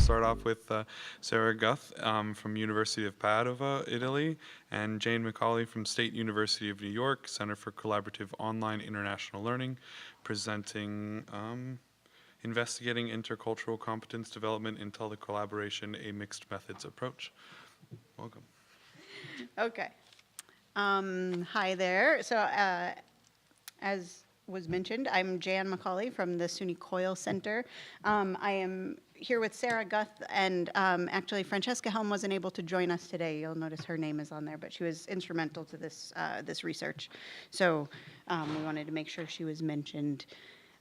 start off with Sarah Guth from University of Padova, Italy, and Jane McCauley from State University of New York, Center for Collaborative Online International Learning, presenting Investigating Intercultural Competence Development in Telecollaboration, a Mixed Methods Approach. Welcome. Okay. Hi there. So as was mentioned, I'm Jan McCauley from the SUNY Coyle Center. I am here with Sarah Guth, and actually Francesca Helm wasn't able to join us today. You'll notice her name is on there, but she was instrumental to this, this research. So we wanted to make sure she was mentioned.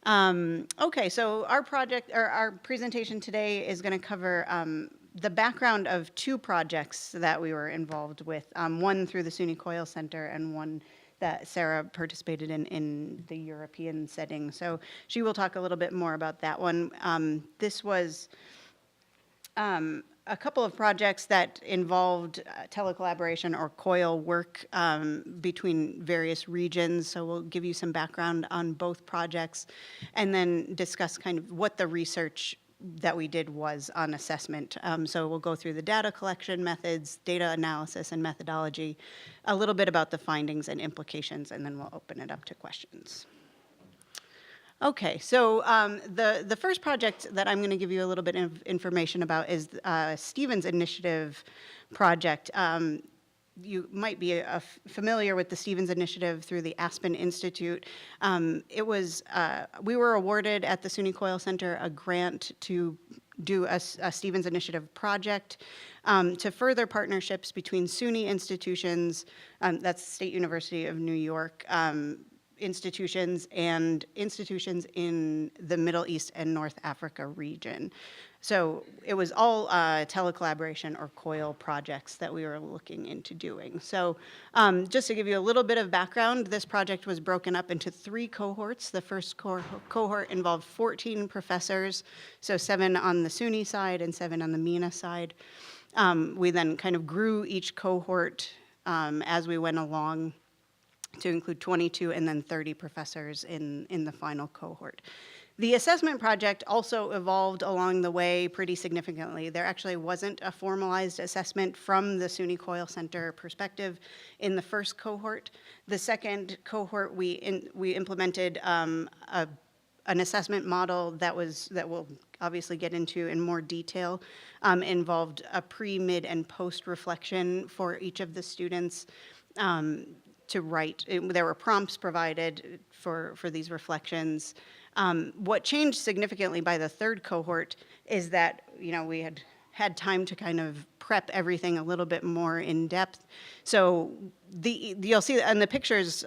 Okay, so our project, or our presentation today is going to cover the background of two projects that we were involved with, one through the SUNY Coyle Center and one that Sarah participated in the European setting. So she will talk a little bit more about that one. This was a couple of projects that involved telecollaboration or COIL work between various regions. So we'll give you some background on both projects and then discuss kind of what the research that we did was on assessment. So we'll go through the data collection methods, data analysis and methodology, a little bit about the findings and implications, and then we'll open it up to questions. Okay, so the first project that I'm going to give you a little bit of information about is Stevens Initiative project. You might be familiar with the Stevens Initiative through the Aspen Institute. We were awarded at the SUNY Coyle Center a grant to do a Stevens Initiative project to further partnerships between SUNY institutions, that's State University of New York, institutions and institutions in the Middle East and North Africa region. So it was all telecollaboration or COIL projects that we were looking into doing. So just to give you a little bit of background, this project was broken up into 3 cohorts. The first cohort involved 14 professors, so 7 on the SUNY side and 7 on the MENA side. We then kind of grew each cohort as we went along to include 22 and then 30 professors in the final cohort. The assessment project also evolved along the way pretty significantly. There actually wasn't a formalized assessment from the SUNY Coyle Center perspective in the first cohort. The second cohort, we implemented an assessment model that we'll obviously get into in more detail, involved a pre, mid, and post reflection for each of the students to write. There were prompts provided for these reflections. What changed significantly by the third cohort is that, we had time to kind of prep everything a little bit more in depth. So you'll see in the pictures,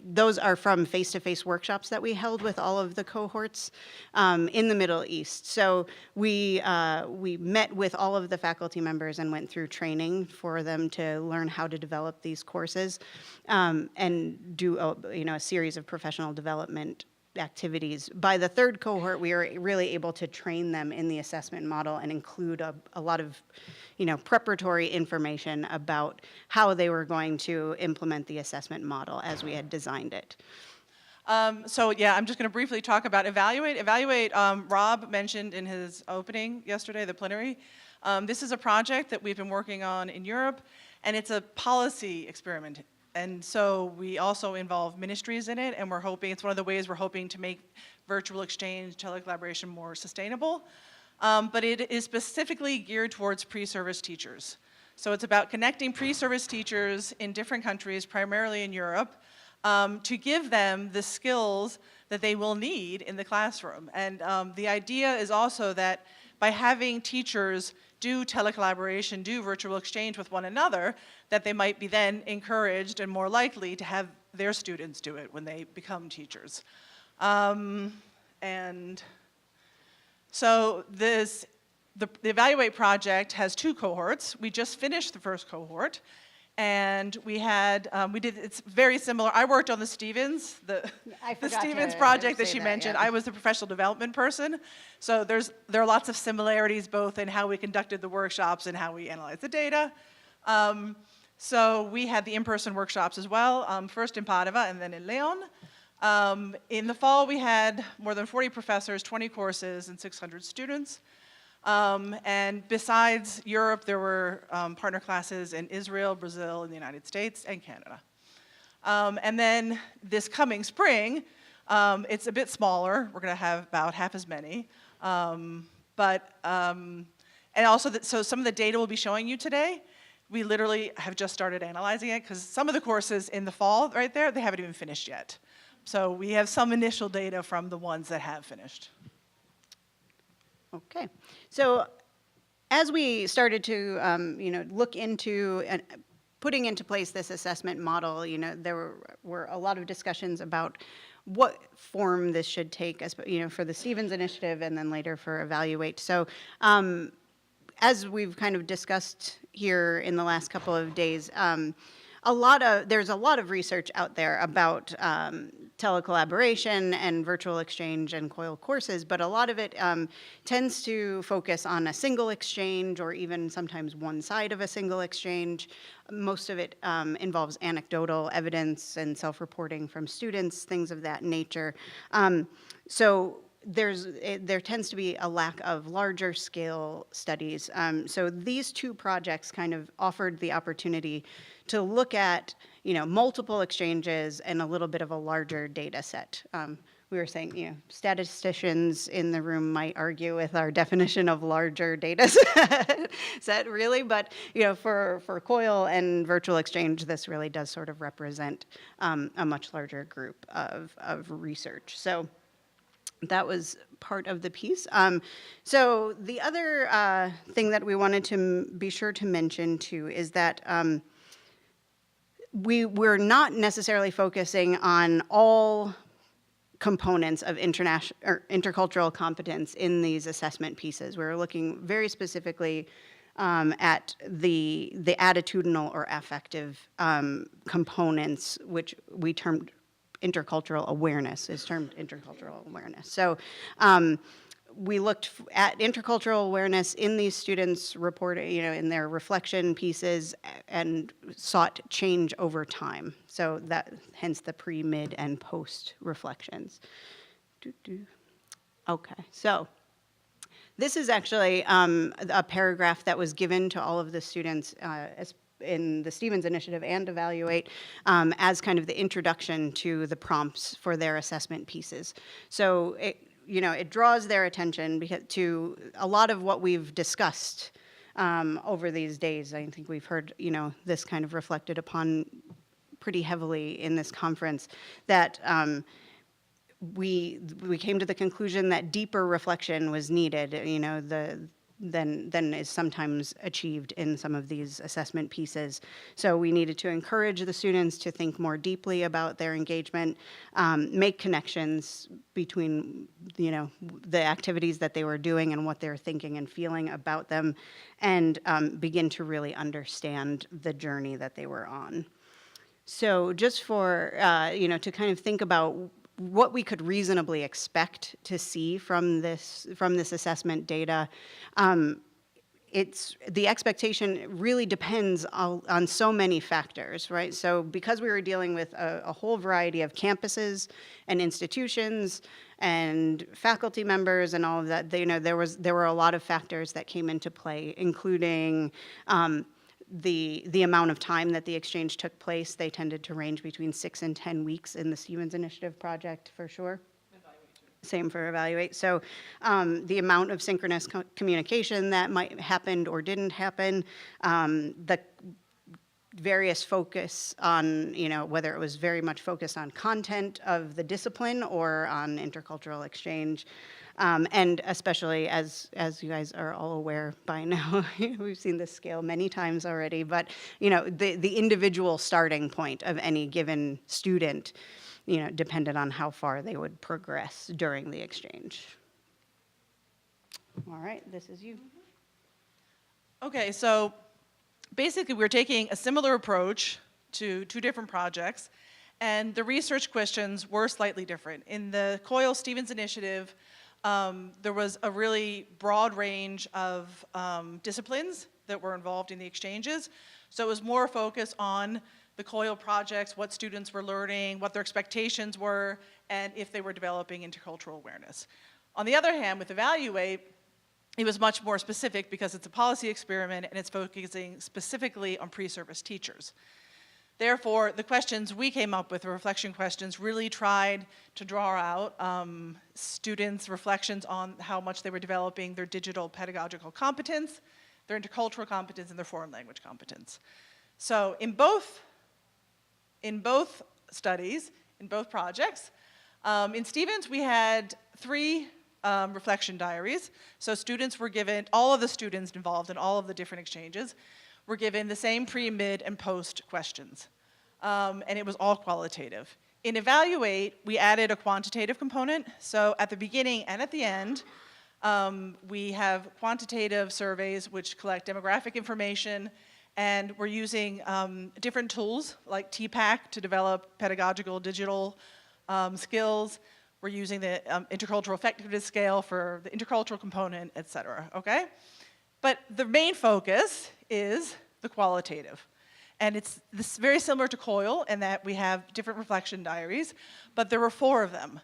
those are from face-to-face workshops that we held with all of the cohorts in the Middle East. So we met with all of the faculty members and went through training for them to learn how to develop these courses and do a series of professional development activities. By the third cohort, we were really able to train them in the assessment model and include a lot of, preparatory information about how they were going to implement the assessment model as we had designed it. So yeah, I'm just going to briefly talk about evaluate. Rob mentioned in his opening yesterday, the plenary. This is a project that we've been working on in Europe, and it's a policy experiment. And so we also involve ministries in it, and it's one of the ways we're hoping to make virtual exchange, telecollaboration more sustainable. But it is specifically geared towards pre-service teachers. So it's about connecting pre-service teachers in different countries, primarily in Europe, to give them the skills that they will need in the classroom. And the idea is also that by having teachers do telecollaboration, do virtual exchange with one another, that they might be then encouraged and more likely to have their students do it when they become teachers. And so the Evaluate project has 2 cohorts. We just finished the first cohort, and it's very similar. I worked on the Stevens, the Stevens project that she mentioned. Yeah. I was the professional development person. So there are lots of similarities both in how we conducted the workshops and how we analyzed the data. So we had the in-person workshops as well, first in Padova and then in Leon. In the fall, we had more than 40 professors, 20 courses, and 600 students. And besides Europe, there were partner classes in Israel, Brazil, and the United States, and Canada. And then this coming spring, it's a bit smaller. We're going to have about half as many. And also, so some of the data we'll be showing you today, we literally have just started analyzing it, because some of the courses in the fall, right there, they haven't even finished yet. So we have some initial data from the ones that have finished. Okay. So as we started to, look into and putting into place this assessment model, there were a lot of discussions about what form this should take, as for the Stevens Initiative and then later for Evaluate. So as we've kind of discussed here in the last couple of days, there's a lot of research out there about telecollaboration and virtual exchange and COIL courses, but a lot of it tends to focus on a single exchange or even sometimes one side of a single exchange. Most of it involves anecdotal evidence and self-reporting from students, things of that nature. So there tends to be a lack of larger scale studies. So these two projects kind of offered the opportunity to look at, multiple exchanges and a little bit of a larger data set. We were saying, statisticians in the room might argue with our definition of larger data set really, but, for COIL and virtual exchange, this really does sort of represent a much larger group of research. So that was part of the piece. So the other thing that we wanted to be sure to mention too is that we're not necessarily focusing on all components of intercultural competence in these assessment pieces. We're looking very specifically at the attitudinal or affective components, which we termed intercultural awareness, is termed intercultural awareness. So we looked at intercultural awareness in these students' report, in their reflection pieces, and sought change over time. So that, hence the pre, mid, and post reflections. Okay, so this is actually a paragraph that was given to all of the students in the Stevens Initiative and Evaluate as kind of the introduction to the prompts for their assessment pieces. So it draws their attention to a lot of what we've discussed over these days. I think we've heard, this kind of reflected upon pretty heavily in this conference, that we came to the conclusion that deeper reflection was needed, than is sometimes achieved in some of these assessment pieces. So we needed to encourage the students to think more deeply about their engagement, make connections between, the activities that they were doing and what they're thinking and feeling about them, and begin to really understand the journey that they were on. So just for, to kind of think about what we could reasonably expect to see from this assessment data, the expectation really depends on so many factors, right? So because we were dealing with a whole variety of campuses and institutions and faculty members and all of that, there were a lot of factors that came into play, including the amount of time that the exchange took place. They tended to range between 6 and 10 weeks in the Stevens Initiative project, for sure. Same for Evaluate. So the amount of synchronous communication that might happened or didn't happen, the various focus on, whether it was very much focused on content of the discipline or on intercultural exchange. And especially, as you guys are all aware by now, we've seen this scale many times already, but the individual starting point of any given student, depended on how far they would progress during the exchange. All right, this is you. Okay, so basically we're taking a similar approach to two different projects, and the research questions were slightly different. In the COIL Stevens Initiative, there was a really broad range of disciplines that were involved in the exchanges. So it was more focused on the COIL projects, what students were learning, what their expectations were, and if they were developing intercultural awareness. On the other hand, with Evaluate, it was much more specific because it's a policy experiment and it's focusing specifically on pre-service teachers. Therefore, the questions we came up with, the reflection questions, really tried to draw out students' reflections on how much they were developing their digital pedagogical competence, their intercultural competence, and their foreign language competence. So in both studies, in both projects, in Stevens we had 3 reflection diaries. So students were given, all of the students involved in all of the different exchanges were given the same pre, mid, and post questions. And it was all qualitative. In Evaluate, we added a quantitative component. So at the beginning and at the end, we have quantitative surveys which collect demographic information, and we're using different tools like TPAC to develop pedagogical digital skills. We're using the intercultural effectiveness scale for the intercultural component, et cetera, okay? But the main focus is the qualitative. And it's very similar to COIL in that we have different reflection diaries, but there were 4 of them.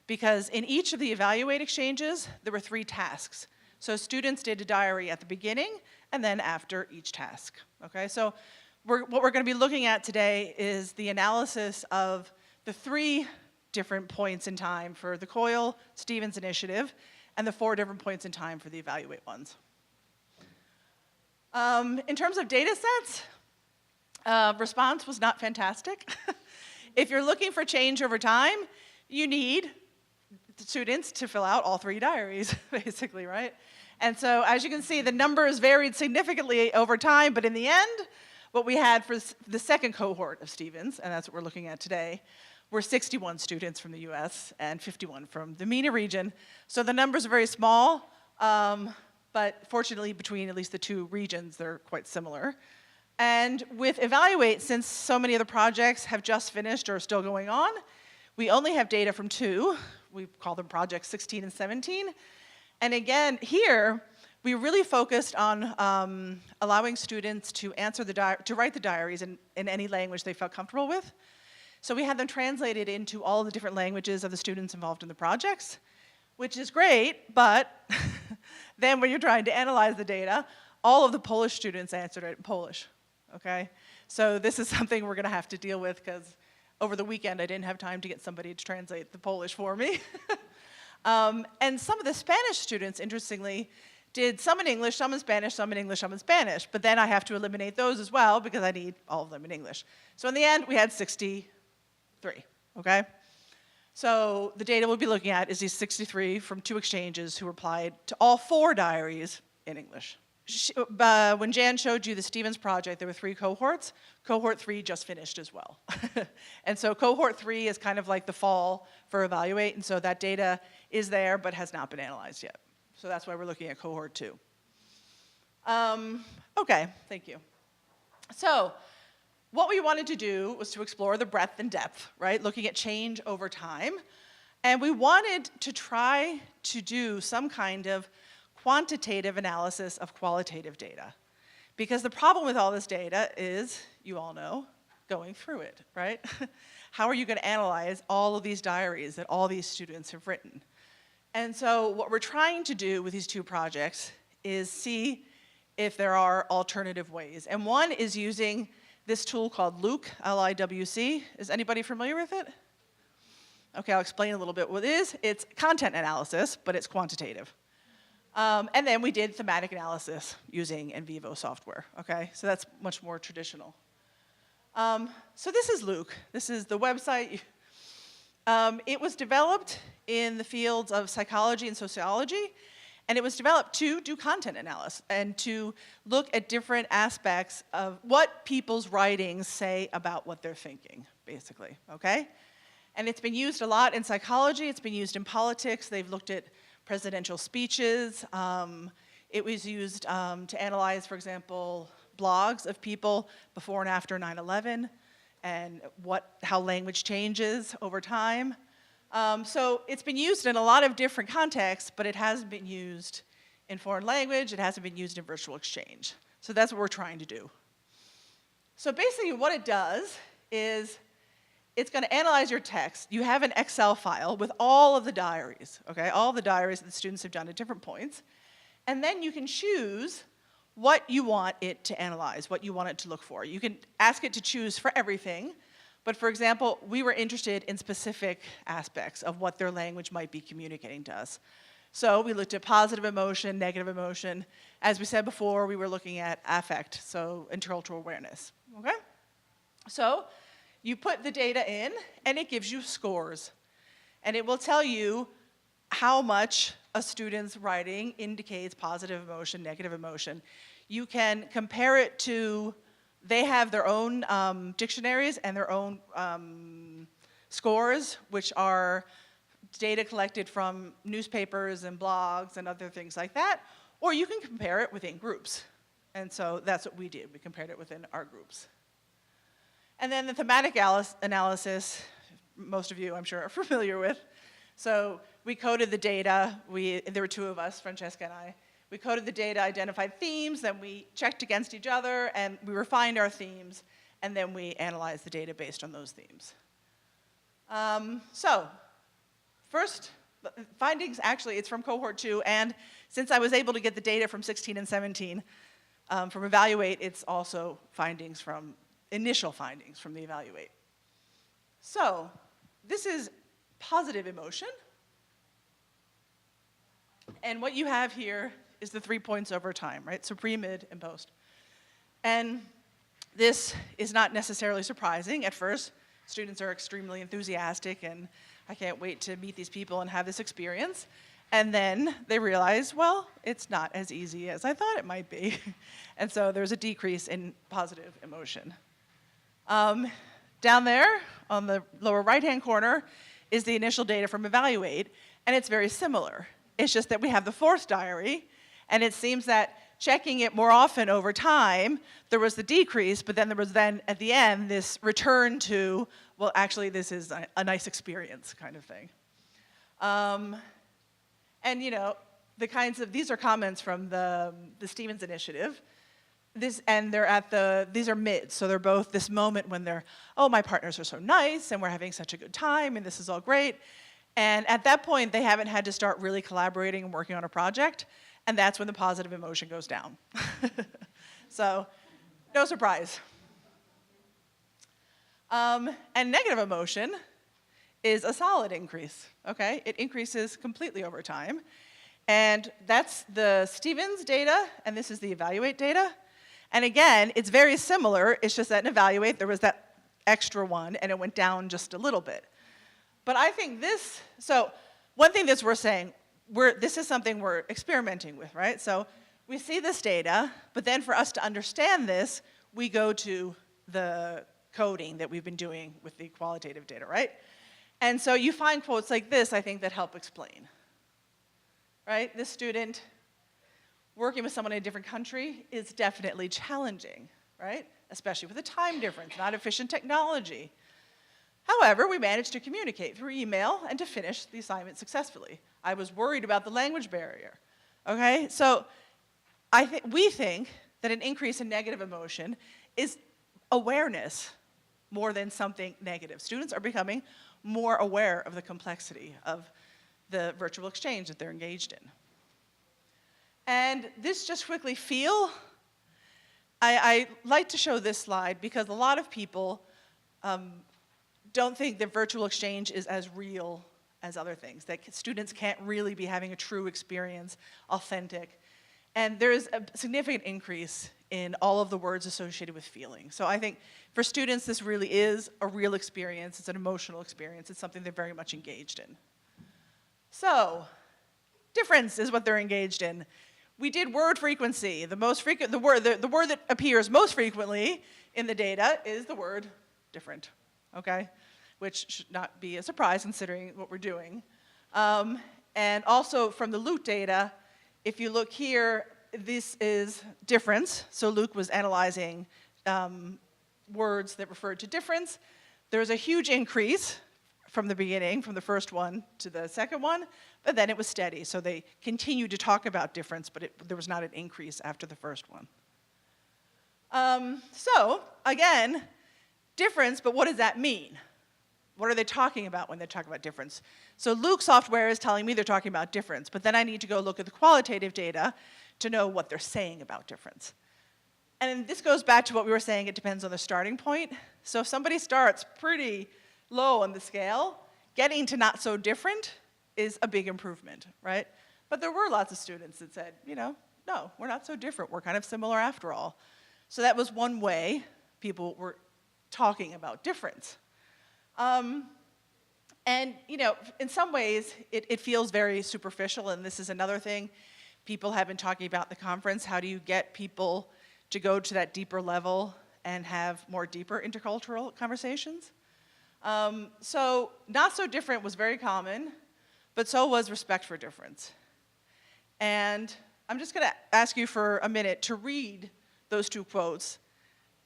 Because in each of the Evaluate exchanges, there were 3 tasks. So students did a diary at the beginning and then after each task, okay? So what we're gonna be looking at today is the analysis of the 3 different points in time for the COIL Stevens initiative and the 4 different points in time for the Evaluate ones. In terms of data sets, response was not fantastic. If you're looking for change over time, you need students to fill out all 3 diaries, basically, right? And so as you can see, the numbers varied significantly over time, but in the end, what we had for the second cohort of Stevens, and that's what we're looking at today, were 61 students from the US and 51 from the MENA region. So the numbers are very small, but fortunately between at least the 2 regions, they're quite similar. And with Evaluate, since so many of the projects have just finished or are still going on, we only have data from 2. We call them projects 16 and 17. And again, here, we really focused on allowing students to write the diaries in any language they felt comfortable with. So we had them translated into all the different languages of the students involved in the projects, which is great, but then when you're trying to analyze the data, all of the Polish students answered it in Polish, okay? So this is something we're gonna have to deal with because over the weekend I didn't have time to get somebody to translate the Polish for me. And some of the Spanish students, interestingly, did some in English, some in Spanish, some in English, some in Spanish, but then I have to eliminate those as well because I need all of them in English. So in the end, we had 63, okay? So the data we'll be looking at is these 63 from 2 exchanges who replied to all 4 diaries in English. When Jan showed you the Stevens project, there were 3 cohorts. Cohort 3 just finished as well. And so cohort 3 is kind of like the fall for Evaluate, and so that data is there but has not been analyzed yet. So that's why we're looking at cohort 2. Okay, thank you. So what we wanted to do was to explore the breadth and depth, right? Looking at change over time. And we wanted to try to do some kind of quantitative analysis of qualitative data. Because the problem with all this data is, you all know, going through it, right? How are you going to analyze all of these diaries that all these students have written? And so what we're trying to do with these 2 projects is see if there are alternative ways. And one is using this tool called LIWC, L-I-W-C. Is anybody familiar with it? Okay, I'll explain a little bit what it is. It's content analysis, but it's quantitative. And then we did thematic analysis using NVivo software, okay? So that's much more traditional. So this is LIWC. This is the website. It was developed in the fields of psychology and sociology, and it was developed to do content analysis and to look at different aspects of what people's writings say about what they're thinking, basically, okay? And it's been used a lot in psychology. It's been used in politics. They've looked at presidential speeches. It was used to analyze, for example, blogs of people before and after 9/11 and how language changes over time. So it's been used in a lot of different contexts, but it hasn't been used in foreign language. It hasn't been used in virtual exchange. So that's what we're trying to do. So basically what it does is it's going to analyze your text. You have an Excel file with all of the diaries, okay? All the diaries that the students have done at different points. And then you can choose what you want it to analyze, what you want it to look for. You can ask it to choose for everything, but for example, we were interested in specific aspects of what their language might be communicating to us. So we looked at positive emotion, negative emotion. As we said before, we were looking at affect, so intercultural awareness, okay? So you put the data in, and it gives you scores. And it will tell you how much a student's writing indicates positive emotion, negative emotion. You can compare it to, they have their own dictionaries and their own scores, which are data collected from newspapers and blogs and other things like that, or you can compare it within groups. And so that's what we did. We compared it within our groups. And then the thematic analysis, most of you, I'm sure, are familiar with. So we coded the data. There were two of us, Francesca and I. We coded the data, identified themes, then we checked against each other, and we refined our themes, and then we analyzed the data based on those themes. So first, findings, actually, it's from cohort 2, and since I was able to get the data from 16 and 17, from Evaluate, it's also findings from, initial findings from the Evaluate. So this is positive emotion. And what you have here is the 3 points over time, right? So pre, mid, and post. And this is not necessarily surprising at first. Students are extremely enthusiastic, and I can't wait to meet these people and have this experience. And then they realize, well, it's not as easy as I thought it might be. And so there's a decrease in positive emotion. Down there on the lower right-hand corner is the initial data from Evaluate, and it's very similar. It's just that we have the fourth diary, and it seems that checking it more often over time, there was the decrease, but then there was then, at the end, this return to, well, actually, this is a nice experience kind of thing. And, you know, these are comments from the Stevens Initiative. And they're at these are mids, so they're both this moment when they're, oh, my partners are so nice, and we're having such a good time, and this is all great. And at that point, they haven't had to start really collaborating and working on a project, and that's when the positive emotion goes down. So, no surprise. And negative emotion is a solid increase, okay? It increases completely over time. And that's the Stevens data, and this is the Evaluate data. And again, it's very similar. It's just that in Evaluate, there was that extra one, and it went down just a little bit. But I think this, so one thing that's worth saying, this is something we're experimenting with, right? So we see this data, but then for us to understand this, we go to the coding that we've been doing with the qualitative data, right? And so you find quotes like this, I think, that help explain, right? This student working with someone in a different country is definitely challenging, right? Especially with the time difference, not efficient technology. However, we managed to communicate through email and to finish the assignment successfully. I was worried about the language barrier, okay? So we think that an increase in negative emotion is awareness more than something negative. Students are becoming more aware of the complexity of the virtual exchange that they're engaged in. And this just quickly I like to show this slide because a lot of people don't think that virtual exchange is as real as other things, that students can't really be having a true experience, authentic. And there is a significant increase in all of the words associated with feeling. So I think for students, this really is a real experience. It's an emotional experience. It's something they're very much engaged in. So, difference is what they're engaged in. We did word frequency. The word that appears most frequently in the data is the word different, okay? Which should not be a surprise considering what we're doing. And also from the Luke data, if you look here, this is difference. So Luke was analyzing words that referred to difference. There's a huge increase from the beginning, from the first one to the second one, but then it was steady. So they continued to talk about difference, but there was not an increase after the first one. So again, difference, but what does that mean? What are they talking about when they talk about difference? So Luke software is telling me they're talking about difference, but then I need to go look at the qualitative data to know what they're saying about difference. And this goes back to what we were saying, it depends on the starting point. So if somebody starts pretty low on the scale, getting to not so different is a big improvement, right? But there were lots of students that said, you know, no, we're not so different, we're kind of similar after all. So that was one way people were talking about difference. And, you know, in some ways, it feels very superficial, and this is another thing people have been talking about at the conference. How do you get people to go to that deeper level and have more deeper intercultural conversations? So not so different was very common, but so was respect for difference. And I'm just going to ask you for a minute to read those two quotes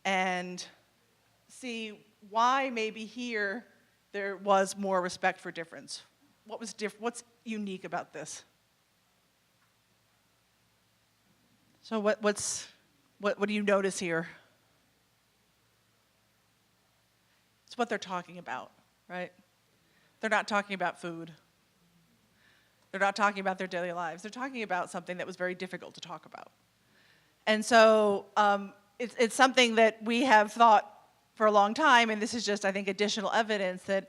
and see why maybe here there was more respect for difference. What's unique about this? So what do you notice here? It's what they're talking about, right? They're not talking about food. They're not talking about their daily lives. They're talking about something that was very difficult to talk about. And so it's something that we have thought for a long time, and this is just, I think, additional evidence that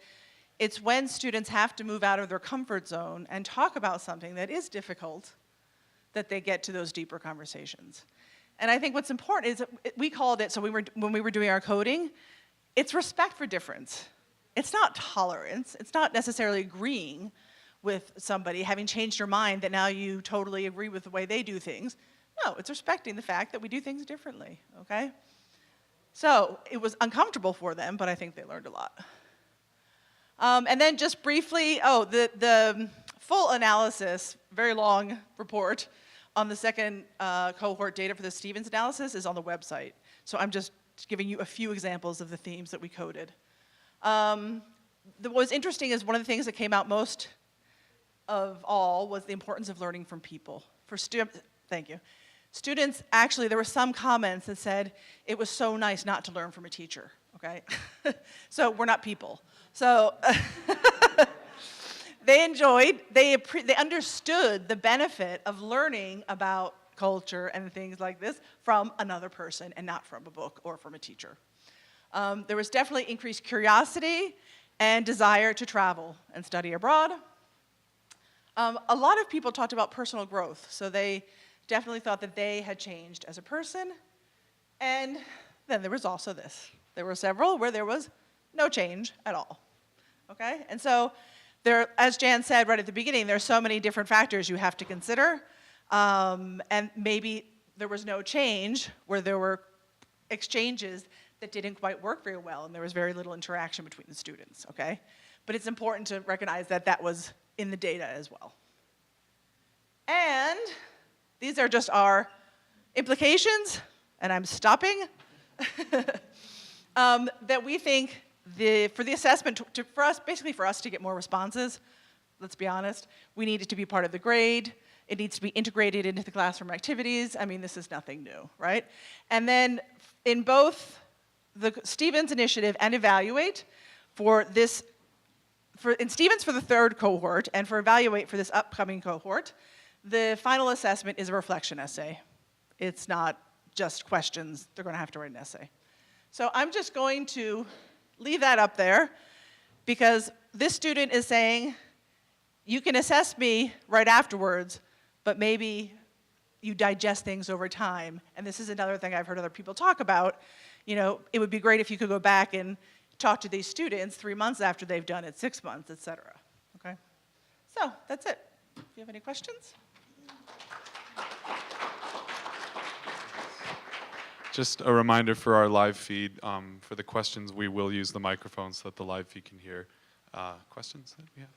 it's when students have to move out of their comfort zone and talk about something that is difficult that they get to those deeper conversations. And I think what's important is that we called it, so when we were doing our coding, it's respect for difference. It's not tolerance. It's not necessarily agreeing with somebody, having changed your mind that now you totally agree with the way they do things. No, it's respecting the fact that we do things differently, okay? So it was uncomfortable for them, but I think they learned a lot. And then just briefly, the full analysis, very long report on the second cohort data for the Stevens analysis is on the website. So I'm just giving you a few examples of the themes that we coded. What was interesting is one of the things that came out most of all was the importance of learning from people. For students, thank you. Students, actually, there were some comments that said, it was so nice not to learn from a teacher, okay? So we're not people. So they enjoyed, they understood the benefit of learning about culture and things like this from another person and not from a book or from a teacher. There was definitely increased curiosity and desire to travel and study abroad. A lot of people talked about personal growth, so they definitely thought that they had changed as a person. And then there was also this. There were several where there was no change at all, okay? And so there, as Jan said right at the beginning, there are so many different factors you have to consider, and maybe there was no change where there were exchanges that didn't quite work very well, and there was very little interaction between the students, okay? But it's important to recognize that that was in the data as well. And these are just our implications, and I'm stopping, that we think for the assessment, basically for us to get more responses, let's be honest, we need it to be part of the grade. It needs to be integrated into the classroom activities. I mean, this is nothing new, right? And then in both the Stevens initiative and Evaluate, in Stevens for the third cohort and for Evaluate for this upcoming cohort, the final assessment is a reflection essay. It's not just questions. They're going to have to write an essay. So I'm just going to leave that up there because this student is saying, you can assess me right afterwards, but maybe you digest things over time. And this is another thing I've heard other people talk about. You know, it would be great if you could go back and talk to these students 3 months after they've done it, 6 months, et cetera. Okay? So that's it. Do you have any questions? Just a reminder for our live feed, for the questions, we will use the microphone so that the live feed can hear questions that we have.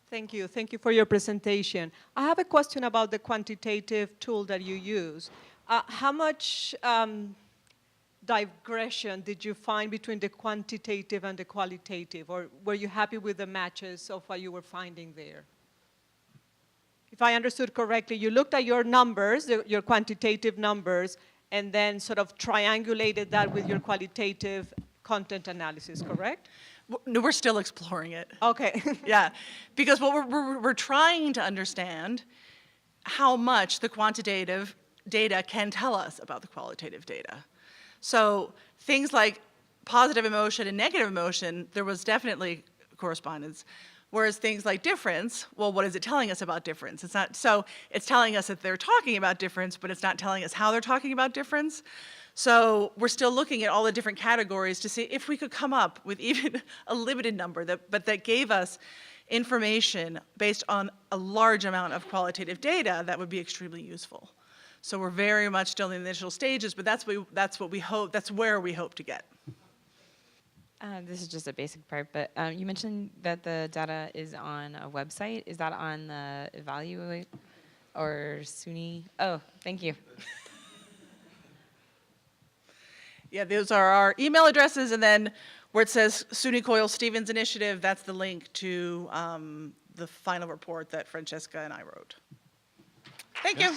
Thank you. Thank you for your presentation. I have a question about the quantitative tool that you use. How much digression did you find between the quantitative and the qualitative, or were you happy with the matches of what you were finding there? If I understood correctly, you looked at your numbers, your quantitative numbers, and then sort of triangulated that with your qualitative content analysis, correct? No, we're still exploring it. Okay. Yeah, because what we're trying to understand how much the quantitative data can tell us about the qualitative data. So things like positive emotion and negative emotion, there was definitely correspondence. Whereas things like difference, well, what is it telling us about difference? It's not, so it's telling us that they're talking about difference, but it's not telling us how they're talking about difference. So we're still looking at all the different categories to see if we could come up with even a limited number, but that gave us information based on a large amount of qualitative data that would be extremely useful. So we're very much still in the initial stages, but that's what we hope, that's where we hope to get. This is just a basic part, but you mentioned that the data is on a website. Is that on the Evaluate or SUNY? Oh, thank you. Yeah, those are our email addresses, and then where it says SUNY Coyle Stevens Initiative, that's the link to the final report that Francesca and I wrote. Thank you.